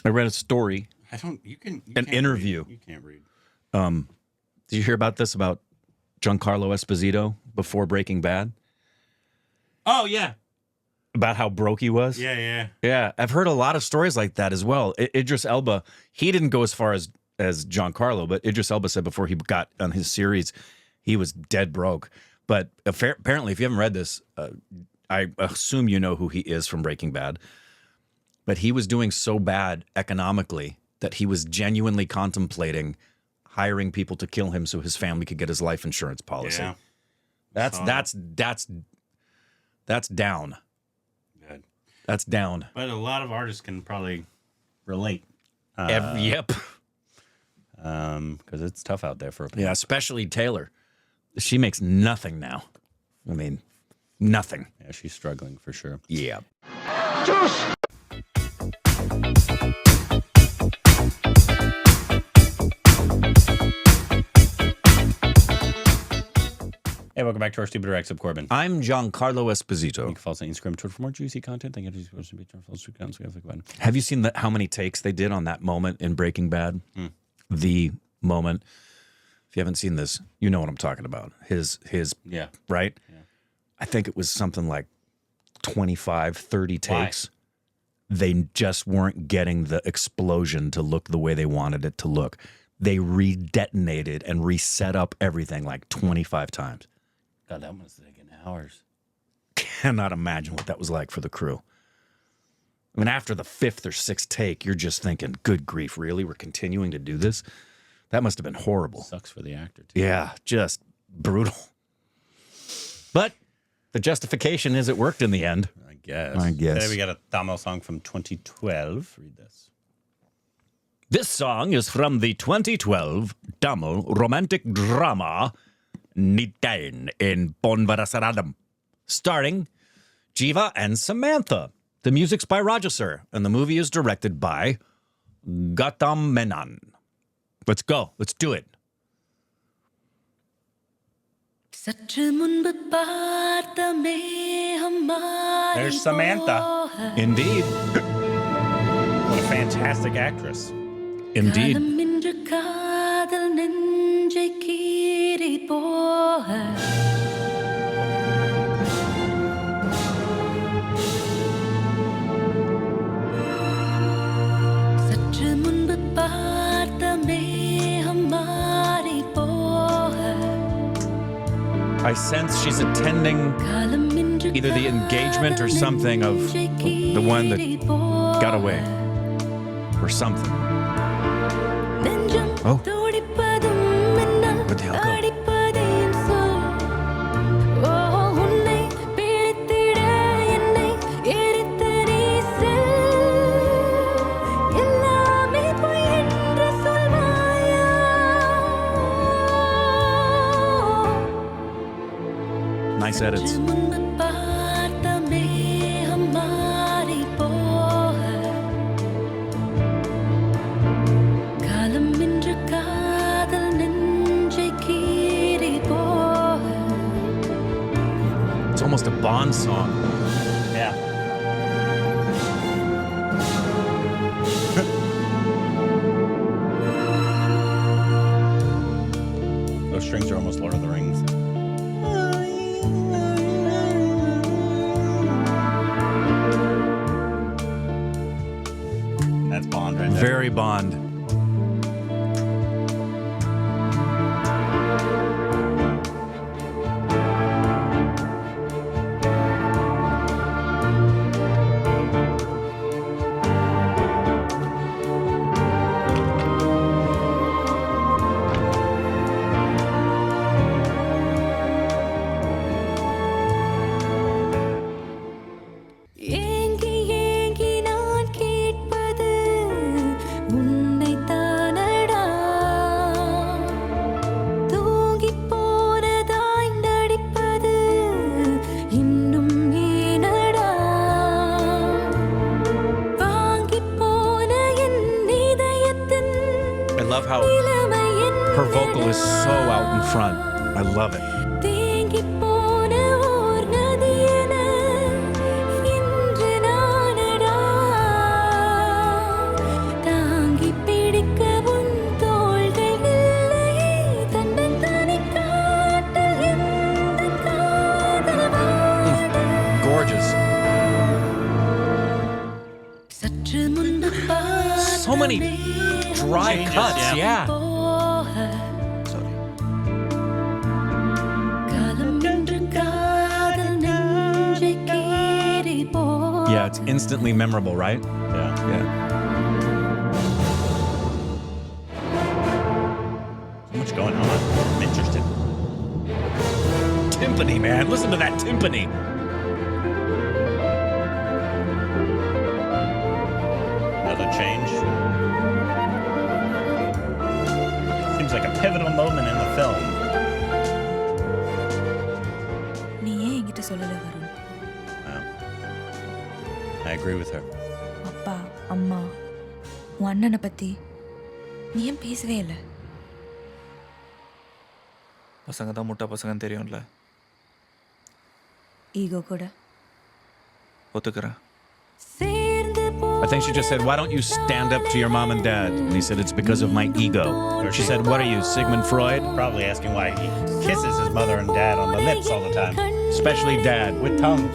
I read a story. I don't. You an interview. Read. You can't read. Did you hear about this about Giancarlo Esposito before Breaking Bad? Oh yeah. About how broke he was? Yeah. I've heard a lot of stories like that as well. Idris Elba, he didn't go as far as Giancarlo, but Idris Elba said before he got on his series, he was dead broke. But apparently, if you haven't read this, I assume you know who he is from Breaking Bad. But he was doing so bad economically that he was genuinely contemplating hiring people to kill him so his family could get his life insurance policy. Yeah. That's down. Good. That's down. But a lot of artists can probably relate. Yep. Because it's tough out there for a people. Yeah, especially Taylor. She makes nothing now. I mean, nothing. Yeah, she's struggling for sure. Yeah. Hey, welcome back to our Stupid Rex of Corbin. I'm Giancarlo Esposito. You can follow us on Instagram, Twitter for more juicy content. Thank you for watching. Have you seen how many takes they did on that moment in Breaking Bad? The moment. If you haven't seen this, you know what I'm talking about. His Yeah. Right? Yeah. I think it was something like 25, 30 takes. Why? They just weren't getting the explosion to look the way they wanted it to look. They re-detonated and reset up everything like 25 times. God, that must have taken hours. Cannot imagine what that was like for the crew. I mean, after the 5th or 6th take, you're just thinking, good grief, really? We're continuing to do this? That must have been horrible. Sucks for the actor, too. Yeah, just brutal. But the justification is it worked in the end. I guess. Today we got a Tamil song from 2012. Read this. This song is from the 2012 Tamil romantic drama Neethaane in Ponvasantham, starring Jiiva and Samantha. The music's by Rajasur, and the movie is directed by Gautam Menon. Let's go. Let's do it. There's Samantha. Indeed. What a fantastic actress. Indeed. I sense she's attending either the engagement or something of the one that got away. Or something. Oh. Where'd the hell go? Nice edits. It's almost a Bond song. Yeah. Those strings are almost Lord of the Rings. That's Bond right there. Very Bond. How her vocal is so out in front. I love it. so many dry Changes, cuts. Yeah. Sorry. Yeah, it's instantly memorable, right? Yeah. Yeah. So much going on. I'm interested. Timpani, man. Listen to that timpani. Another change. Seems like a pivotal moment in the film. நீ ஏன் என்கிட்ட சொல்லல Varun? Wow. I agree with her. அப்பா அம்மா உன் அண்ணனை பத்தி நீ ஏன் பேசவே இல்லை? பசங்க தான் முட்டா பசங்கன்னு தெரியும்ல. ஈகோ கூட ஒத்துக்கிறேன். I think she just said, why don't you stand up to your mom and dad? And he said, it's because of my ego. Or she said, what are you, Sigmund Freud? Probably asking why he kisses his mother and dad on the lips all the time. Especially dad. With tongue.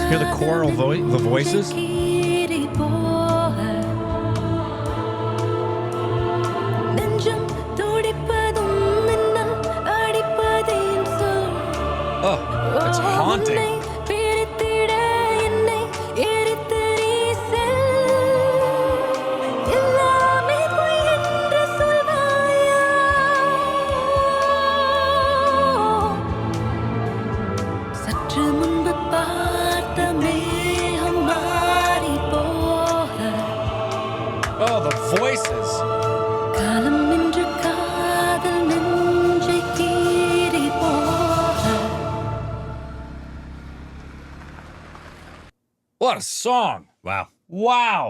Hear the choral the voices? Oh, it's haunting. Oh, the voices. What a song. Wow. Wow.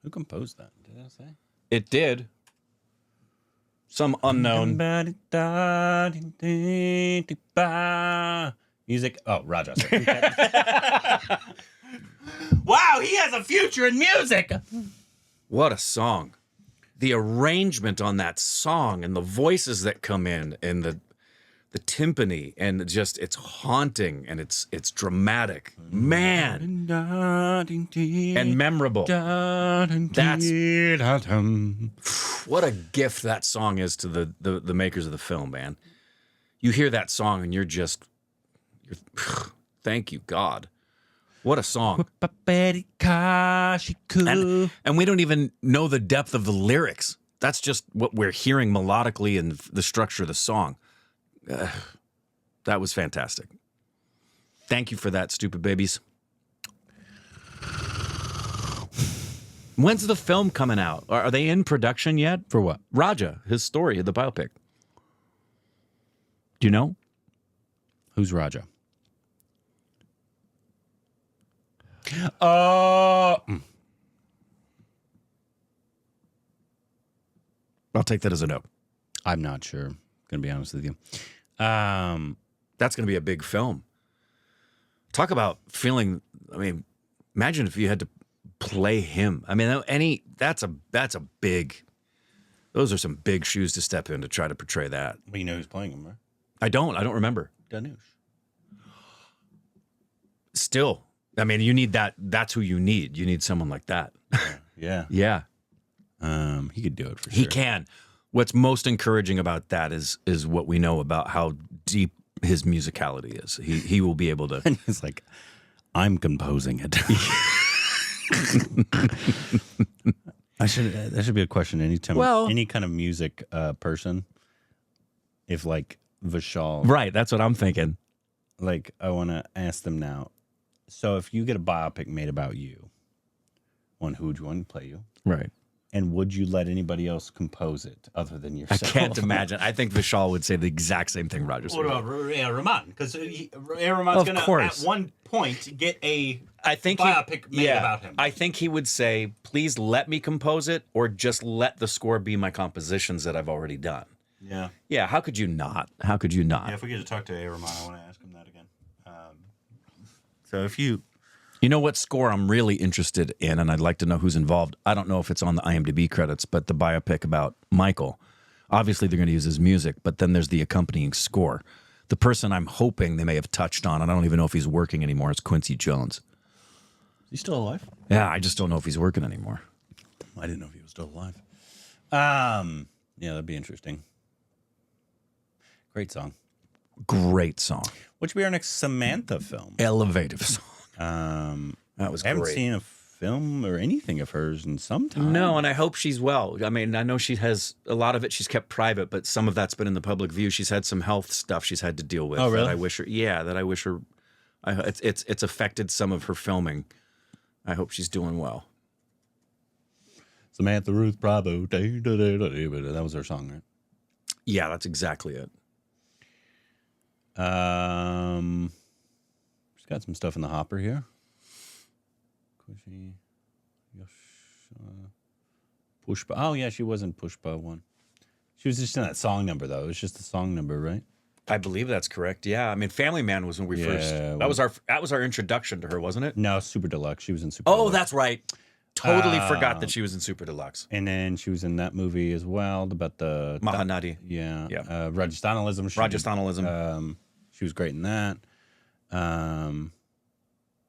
Who composed that? Did I say? It did. Some unknown. Music. Oh, Raja. Wow, he has a future in music. What a song. The arrangement on that song and the voices that come in and the timpani and just it's haunting and it's dramatic. Man. And memorable. That's what a gift that song is to the makers of the film, man. You hear that song and you're thank you, God. What a song. And we don't even know the depth of the lyrics. That's just what we're hearing melodically in the structure of the song. That was fantastic. Thank you for that, stupid babies. When's the film coming out? Are they in production yet? For what? Raja, his story, the biopic. Do you know? Who's Raja? I'll take that as a no. I'm not sure. Gonna be honest with you. That's going to be a big film. Talk about feeling. I mean, imagine if you had to play him. I mean, that's a big. Those are some big shoes to step in to try to portray that. Well, you know who's playing him, right? I don't remember. Danush. Still, I mean, you need that. That's who you need. You need someone like that. Yeah. Yeah. He could do it for sure. He can. What's most encouraging about that is what we know about how deep his musicality is. He will be able to. And he's like, I'm composing it. That should be a question anytime. Well- any kind of music person. If like Vishal, Right. That's what I'm thinking. like I want to ask them now. So if you get a biopic made about you, who would you want to play you? Right. And would you let anybody else compose it other than I yourself? can't imagine. I think Vishal would say the exact same thing Roger said. What about Rahman? Because Rahman's Of going to, course. at one point, get a I think biopic made about him. I think he would say, please let me compose it, or just let the score be my compositions that I've already done. Yeah. Yeah, how could you not? How could you not? Yeah, if we get to talk to Rahman, I want to ask him that again. So if you... You know what score I'm really interested in, and I'd like to know who's involved. I don't know if it's on the IMDb credits, but the biopic about Michael. Obviously, they're going to use his music, but then there's the accompanying score. The person I'm hoping they may have touched on, and I don't even know if he's working anymore, is Quincy Jones. Is he still alive? Yeah, I just don't know if he's working anymore. I didn't know if he was still alive. Yeah, that'd be interesting. Great song. Great song. Which will be our next Samantha film. Elevative song. That was I haven't great. seen a film or anything of hers in some time. No, and I hope she's well. I mean, I know she has a lot of it she's kept private, but some of that's been in the public view. She's had some health stuff she's had to deal with. Oh, really? That I wish her. It's affected some of her filming. I hope she's doing well. Samantha Ruth Prabhu. That was her song, right? Yeah, that's exactly it. She's got some stuff in the hopper here. Pushpa. Oh, yeah, she was in Pushpa 1. She was just in that song number, though. It was just the song number, right? I believe that's correct. Yeah, I mean, Family Man was when we first. That was our introduction to her, wasn't it? No, Super Deluxe. She was in Super Oh, Deluxe. that's right. Totally forgot that she was in Super Deluxe. And then she was in that movie as well about the Mahanadi. Yeah. Yeah. Rajasthanalism. Rajasthanalism. She was great in that.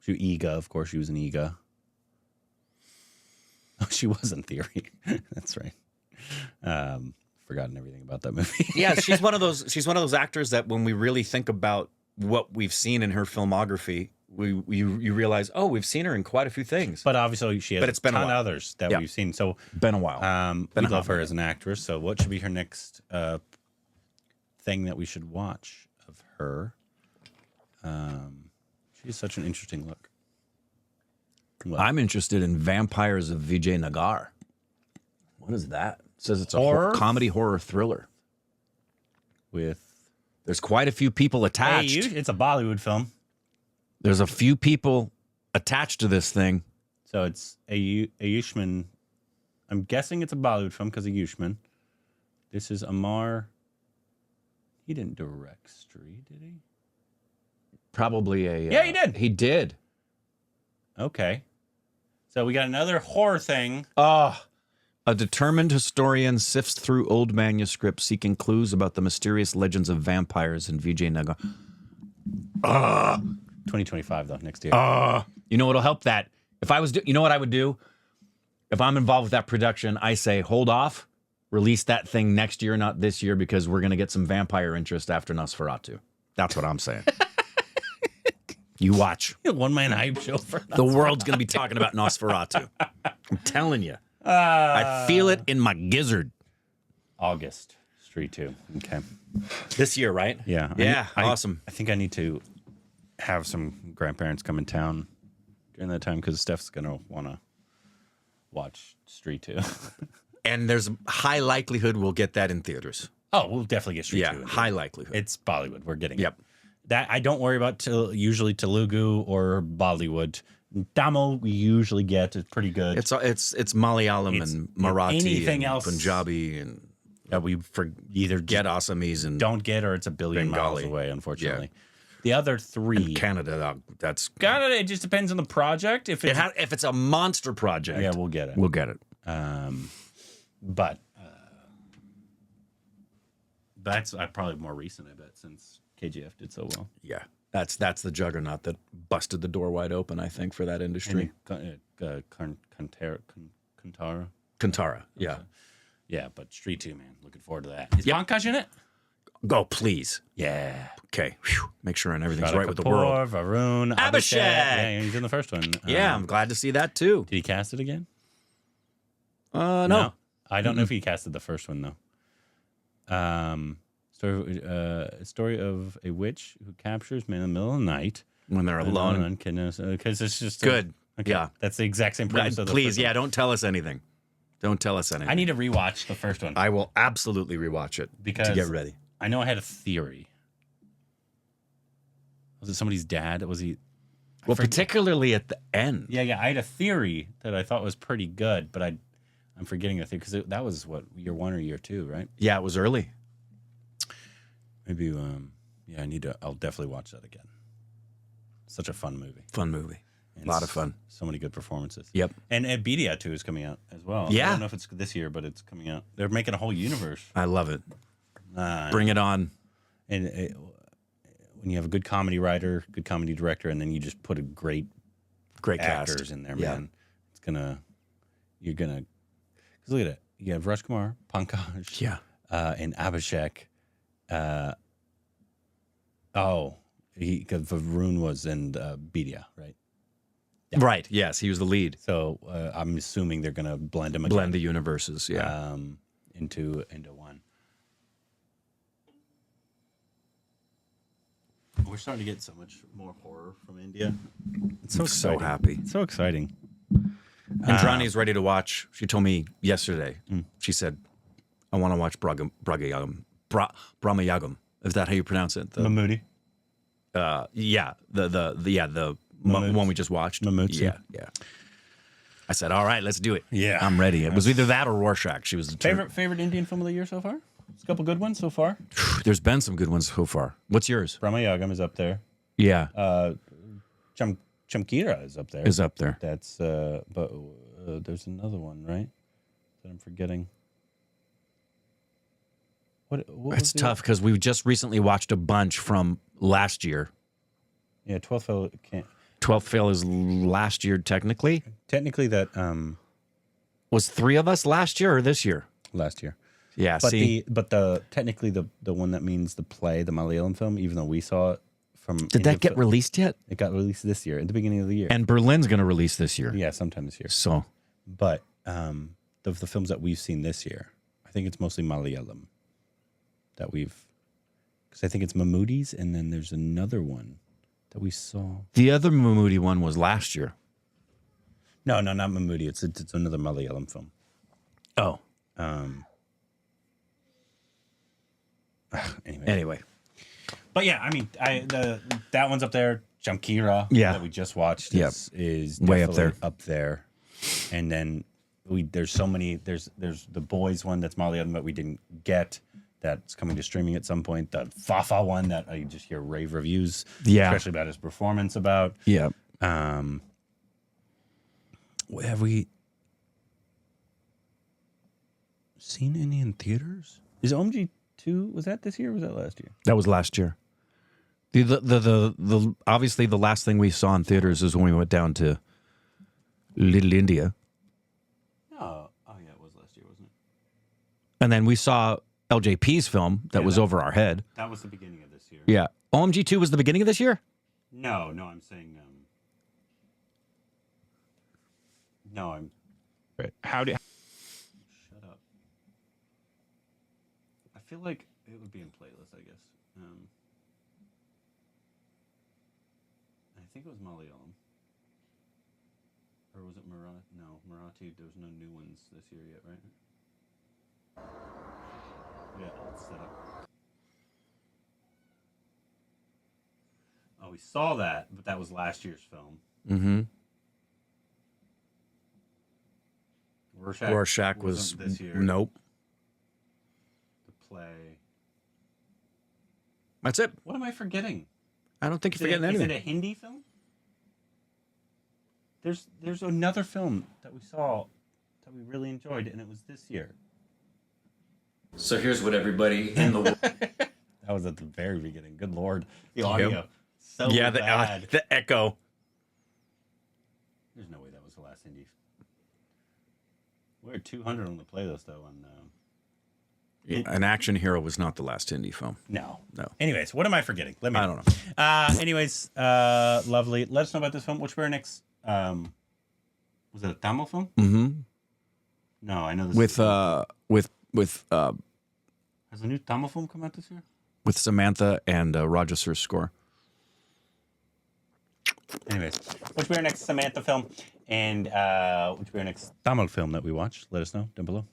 She was Ega, of course. She was in Ega. Oh, she was in Theory. That's right. Forgotten everything about that movie. Yeah, she's one of those actors that when we really think about what we've seen in her filmography, you realize, oh, we've seen her in quite a few things. But obviously she has But it's been a ton of while. others that Yeah. we've seen. So Been a while. we love her as an actress. So what should be her next thing that we should watch of her? She has such an interesting look. What? I'm interested in Vampires of Vijay Nagar. What is that? It says it's a Horror? comedy horror thriller. With There's quite a few people attached. it's a Bollywood film. There's a few people attached to this thing. So it's Ayushman. I'm guessing it's a Bollywood film because Ayushman. This is Amar. He didn't direct Stree, did he? Probably a. Yeah, he did. He did. Okay. So we got another horror thing. A determined historian sifts through old manuscripts seeking clues about the mysterious legends of vampires in Vijay Nagar. 2025 though, next year. You know what'll help that? If I was, you know what I would do? If I'm involved with that production, I say, hold off, release that thing next year, not this year, because we're going to get some vampire interest after Nosferatu. That's what I'm saying. You watch. One-man hype show for The world's going to be talking about Nosferatu. I'm telling you. I feel it in my gizzard. August. Street 2. Okay. This year, right? Yeah. Yeah, awesome. I think I need to have some grandparents come in town during that time because Steph's going to want to watch Street 2. And there's a high likelihood we'll get that in theaters. Oh, we'll definitely get Street 2. Yeah, high likelihood. It's Bollywood. We're getting Yep. it. That I don't worry about usually Telugu or Bollywood. Tamil we usually get. It's pretty good. It's Malayalam It's- and Marathi anything and else- Punjabi and we either get Assamese and don't get or it's a billion miles Bengali. away, unfortunately. The other three. Canada. That's Canada, it just depends on the project. If it's, if it's a monster project, yeah, we'll get it. we'll get it. But that's probably more recent, I bet, since KGF did so well. Yeah, that's the juggernaut that busted the door wide open. I think for that industry. Kantara. Kantara. Yeah. Yeah, but Street 2, man. Looking forward to that. Is Pankaj in it? Go, please. Yeah. Okay. Whew. Make sure everything's Radha right with the Kapoor, world. Varun, Abhishek. Yeah, he's in the first one. Yeah, I'm glad to see that too. Did he cast it again? No. I don't know if he casted the first one, though. Story of a witch who captures men in the middle of the night. When they're alone. Because it's just Good. Okay. Yeah. That's the exact same premise of the Please, first one. yeah, don't tell us anything. Don't tell us anything. I need to rewatch the first one I will absolutely rewatch it because to get ready. I know I had a theory. Was it somebody's dad? Was he? Well, particularly at the end. Yeah. I had a theory that I thought was pretty good, but I'm forgetting the theory because that was what, year 1 or year 2, right? Yeah, it was early. Maybe. I'll definitely watch that again. Such a fun movie. Fun movie. And A lot of fun. So many good performances. Yep. And BTS 2 is coming out as well. Yeah. I don't know if it's this year, but it's coming out. They're making a whole universe. I love it. Uh, Bring it on. And when you have a good comedy writer, good comedy director, and then you just put a great actors cast in there, Yeah. man, you're gonna. Because look at it. You have Rush Kumar, Pankaj, Yeah. and Abhishek. Because Varun was in Bidya, right? Yeah. Right. Yes, he was the lead. So I'm assuming they're gonna blend them again. Blend the universes. Yeah. Into one. We're starting to get so much more horror from India. It's I'm so happy. It's so exciting. Indrani's ready to watch. She told me yesterday. She said, "I want to watch Brahmayagam. Is that how you pronounce it? Mammootty. Yeah. The one we just watched. Mammootty. Yeah. I said, "All right, let's do it." Yeah. I'm ready. It was either that or Rorschach. She was determined. Favorite Indian film of the year so far? It's a couple good ones so far. There's been some good ones so far. What's yours? Brahmayagam is up there. Yeah, Chamkira is up there. is up there. That's but there's another one, right? That I'm forgetting. What It's tough because we just recently watched a bunch from last year. Yeah, 12th Fail can't. 12th Fail is last year technically. Technically, that Was 3 of us last year or this year? last year. Yeah, But see. technically the one that means the play, the Malayalam film, even though we saw it from Did Indian that get fil- released yet? It got released this year, at the beginning of the year. And Berlin's going to release this year. Yeah, sometime this year. So, But the films that we've seen this year, I think it's mostly Malayalam that we've, because I think it's Mammootty's, and then there's another one that we saw. the other Mammootty one was last year. No, not Mammootty. It's another Malayalam film. Oh. Anyway. But yeah, I mean, that one's up there. Jamkira, Yeah. that we just watched, Yep. is Way up definitely up there. And then there's so many. There's the Boys one that's Malayalam that we didn't get. That's coming to streaming at some point. The Fafa one that I just hear rave reviews, Yeah. especially about his performance. About Yeah. have we seen any in theaters? Is OMG 2? Was that this year? Or was that last year? That was last year. The obviously the last thing we saw in theaters is when we went down to Little India. Oh yeah, it was last year, wasn't it? And then we saw LJP's film that was over our head. That was the beginning of this year. Yeah. OMG 2 was the beginning of this year? No, I'm saying no, I'm How do shut up. I feel like it would be in playlist, I guess. I think it was Malayalam. Or was it Marathi? No, Marathi. There's no new ones this year yet, right? Yeah, it's set up. Oh, we saw that, but that was last year's film. Mm-hmm. Rorschach was wasn't this year. Nope. The play. That's it. What am I forgetting? I don't think you're Is forgetting it anything. a Hindi film? There's another film that we saw that we really enjoyed, and it was this year. So here's what everybody in the That was at the very beginning. Good Lord, the audio so yeah, bad. the echo. There's no way that was the last Hindi. We're at 200 on the playlist though. An action hero was not the last indie film. No. No. Anyways, what am I forgetting? Let me. I don't know. Anyways, lovely. Let us know about this film. Which we're next. Was it a Tamil film? Mm-hmm. No, I know this. With Has a new Tamil film come out this year? with Samantha and Roger's score. Anyways, which we're next Samantha film, And which will be our next Tamil film that we watch. Let us know down below.